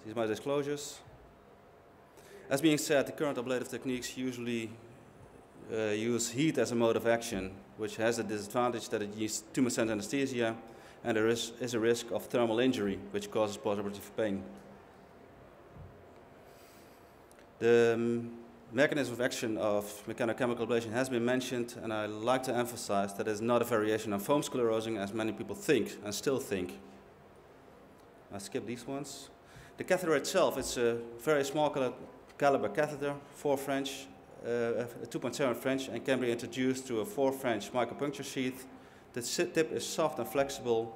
These are my disclosures. As being said, the current ablative techniques usually use heat as a mode of action, which has the disadvantage that it uses tumor-sensed anesthesia, and there is a risk of thermal injury, which causes postoperative pain. The mechanism of action of mechanochemical ablation has been mentioned, and I like to emphasize that it's not a variation on foam sclerosing, as many people think and still think. I skip these ones. The catheter itself, it's a very small caliber catheter, 4 French, 2.7 French, and can be introduced through a 4 French micropuncture sheath. The tip is soft and flexible,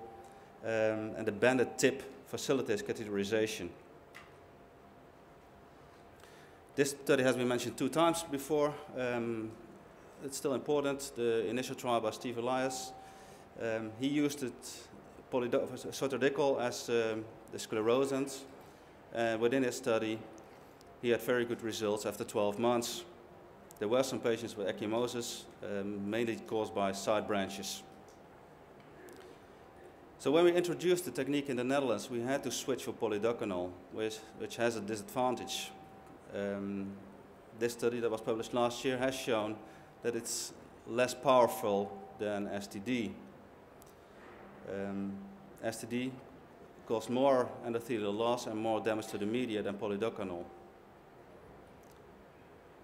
and the banded tip facilitates catheterization. This study has been mentioned 2 times before. It's still important. The initial trial by Steve Elias, he used sotradicol as the sclerosant. Within his study, he had very good results after 12 months. There were some patients with ecchymosis, mainly caused by side branches. So when we introduced the technique in the Netherlands, we had to switch for polydocanol, which has a disadvantage. This study that was published last year has shown that it's less powerful than STD. STD caused more endothelial loss and more damage to the media than polydocanol.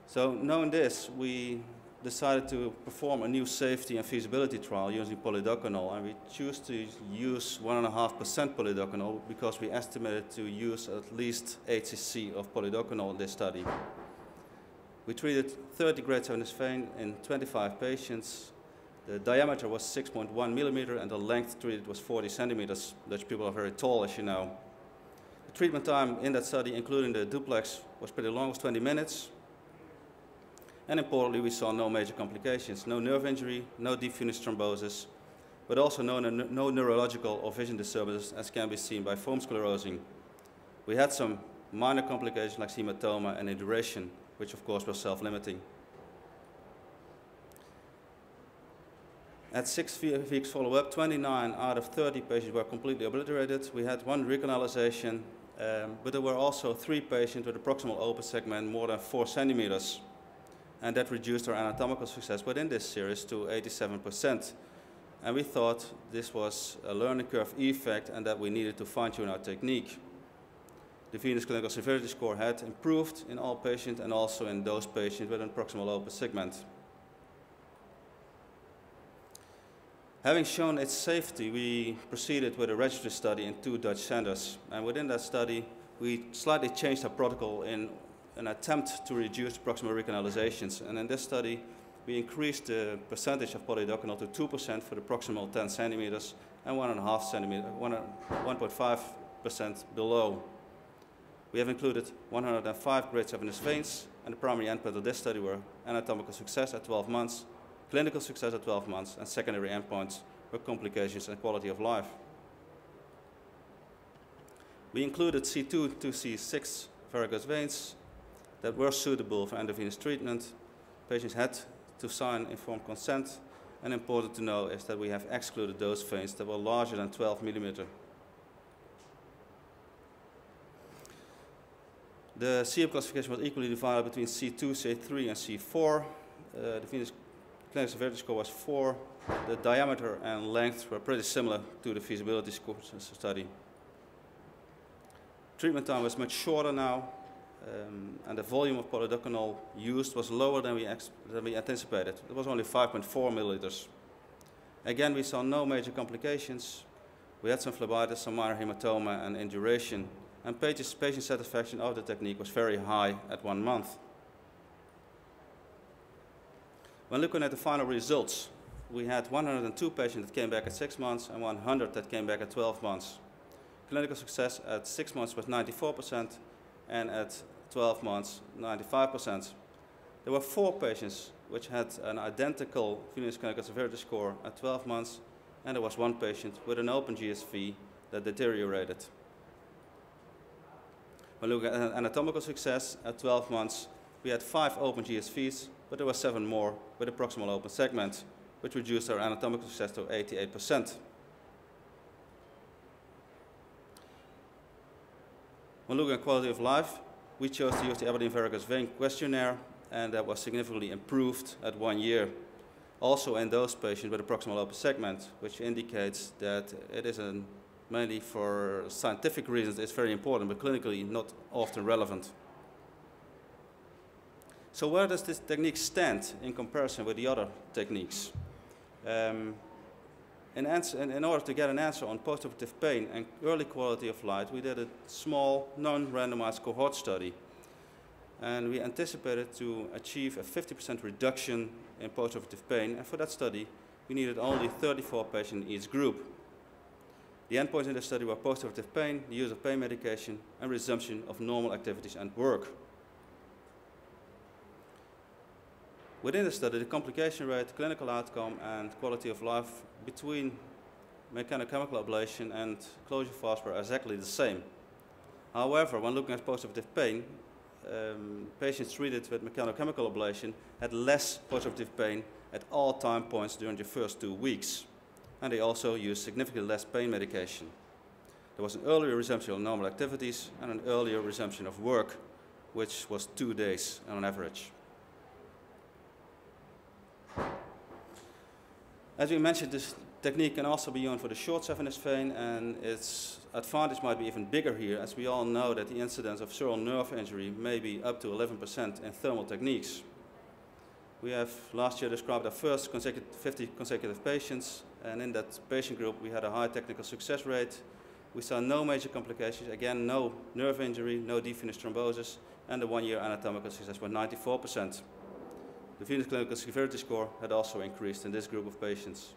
So knowing this, we decided to perform a new safety and feasibility trial using polydocanol, and we choose to use 1.5% polydocanol because we estimated to use at least 8 cc of polydocanol in this study. We treated 30 grade 7 vein in 25 patients. The diameter was 6.1 millimeter and the length treated was 40 centimeters. Dutch people are very tall, as you know. The treatment time in that study, including the duplex, was pretty long, it was 20 minutes. And importantly, we saw no major complications, no nerve injury, no deep venous thrombosis, but also no neurological or vision disturbances, as can be seen by foam sclerosing. We had some minor complications like hematoma and induration, which of course was self-limiting. At 6 weeks follow-up, 29 out of 30 patients were completely obliterated. We had 1 recanalization, but there were also 3 patients with a proximal open segment more than 4 centimeters. And that reduced our anatomical success within this series to 87%. And we thought this was a learning curve effect and that we needed to fine-tune our technique. The venous clinical severity score had improved in all patients and also in those patients with a proximal open segment. Having shown its safety, we proceeded with a registry study in 2 Dutch centers. And within that study, we slightly changed our protocol in an attempt to reduce proximal recanalizations. And in this study, we increased the percentage of polydocanol to 2% for the proximal 10 centimeters and 1.5% below. We have included 105 grade 7 veins, and the primary endpoint of this study were anatomical success at 12 months, clinical success at 12 months, and secondary endpoints were complications and quality of life. We included C2 to C6 varicose veins that were suitable for endovenous treatment. Patients had to sign informed consent, and important to know is that we have excluded those veins that were larger than 12 millimeter. The CM classification was equally divided between C2, C3, and C4. The venous clinical severity score was 4. The diameter and length were pretty similar to the feasibility study. Treatment time was much shorter now, and the volume of polydocanol used was lower than we anticipated. It was only 5.4 milliliters. Again, we saw no major complications. We had some phlebitis, some minor hematoma, and induration. And patient satisfaction of the technique was very high at 1 month. When looking at the final results, we had 102 patients that came back at 6 months and 100 that came back at 12 months. Clinical success at 6 months was 94% and at 12 months 95%. There were 4 patients which had an identical venous clinical severity score at 12 months, and there was 1 patient with an open GSV that deteriorated. When looking at anatomical success at 12 months, we had 5 open GSVs, but there were 7 more with a proximal open segment, which reduced our anatomical success to 88%. When looking at quality of life, we chose to use the Aberdeen Varicose Vein questionnaire, and that was significantly improved at 1 year. Also in those patients with a proximal open segment, which indicates that it is mainly for scientific reasons it's very important, but clinically not often relevant. So where does this technique stand in comparison with the other techniques? In order to get an answer on postoperative pain and early quality of life, we did a small, non-randomized cohort study. And we anticipated to achieve a 50% reduction in postoperative pain. And for that study, we needed only 34 patients in each group. The endpoints in the study were postoperative pain, the use of pain medication, and resumption of normal activities and work. Within the study, the complication rate, clinical outcome, and quality of life between mechanochemical ablation and closure fast were exactly the same. However, when looking at postoperative pain, patients treated with mechanochemical ablation had less postoperative pain at all time points during the first 2 weeks. And they also used significantly less pain medication. There was an earlier resumption of normal activities and an earlier resumption of work, which was 2 days on average. As we mentioned, this technique can also be used for the short saphenous vein, and its advantage might be even bigger here, as we all know that the incidence of sural nerve injury may be up to 11% in thermal techniques. We have last year described our first 50 consecutive patients, and in that patient group we had a high technical success rate. We saw no major complications, again no nerve injury, no deep venous thrombosis, and the 1-year anatomical success was 94%. The venous clinical severity score had also increased in this group of patients.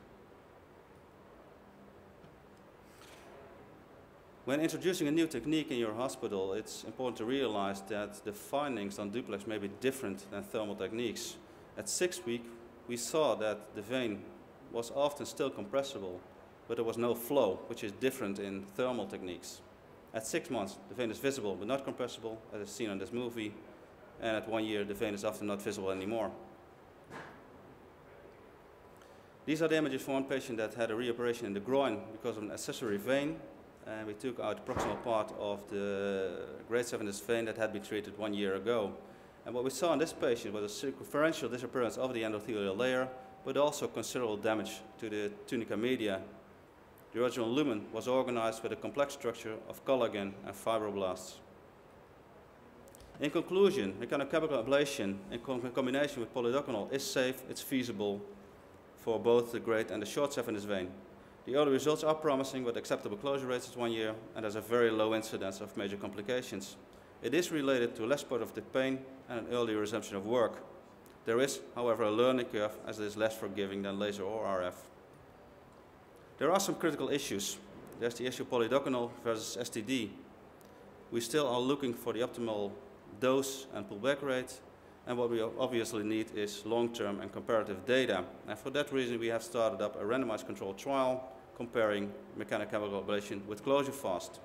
When introducing a new technique in your hospital, it's important to realize that the findings on duplex may be different than thermal techniques. At 6 weeks, we saw that the vein was often still compressible, but there was no flow, which is different in thermal techniques. At 6 months, the vein is visible but not compressible, as is seen in this movie, and at 1 year, the vein is often not visible anymore. These are the images for one patient that had a reoperation in the groin because of an accessory vein, and we took out the proximal part of the grade 7 vein that had been treated 1 year ago. And what we saw in this patient was a circumferential disappearance of the endothelial layer, but also considerable damage to the tunica media. The original lumen was organized with a complex structure of collagen and fibroblasts. In conclusion, mechanochemical ablation in combination with polydocanol is safe, it's feasible for both the great and the short saphenous vein. The early results are promising with acceptable closure rates at 1 year, and there's a very low incidence of major complications. It is related to less postoperative pain and an earlier resumption of work. There is, however, a learning curve as it is less forgiving than laser or RF. There are some critical issues. There's the issue of polydocanol versus STD. We still are looking for the optimal dose and pullback rate, and what we obviously need is long-term and comparative data. And for that reason, we have started up a randomized controlled trial comparing mechanochemical ablation with closure fast.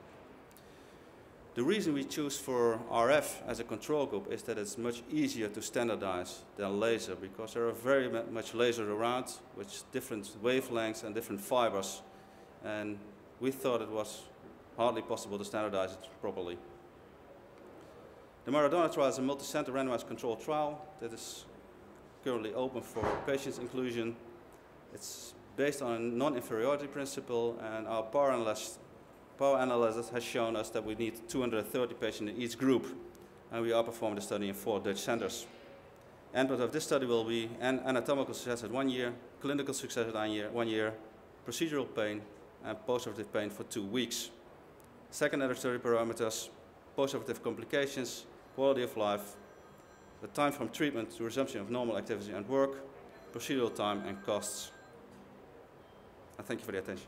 The reason we choose for RF as a control group is that it's much easier to standardize than laser, because there are very much lasers around with different wavelengths and different fibers, and we thought it was hardly possible to standardize it properly. The Maradona trial is a multi-center randomized controlled trial that is currently open for patients' inclusion. It's based on a non-inferiority principle, and our power analysis has shown us that we need 230 patients in each group, and we are performing the study in 4 Dutch centers. Endpoint of this study will be anatomical success at 1 year, clinical success at 1 year, procedural pain, and postoperative pain for 2 weeks. Secondary study parameters, postoperative complications, quality of life, the time from treatment to resumption of normal activity and work, procedural time, and costs. And thank you for the attention.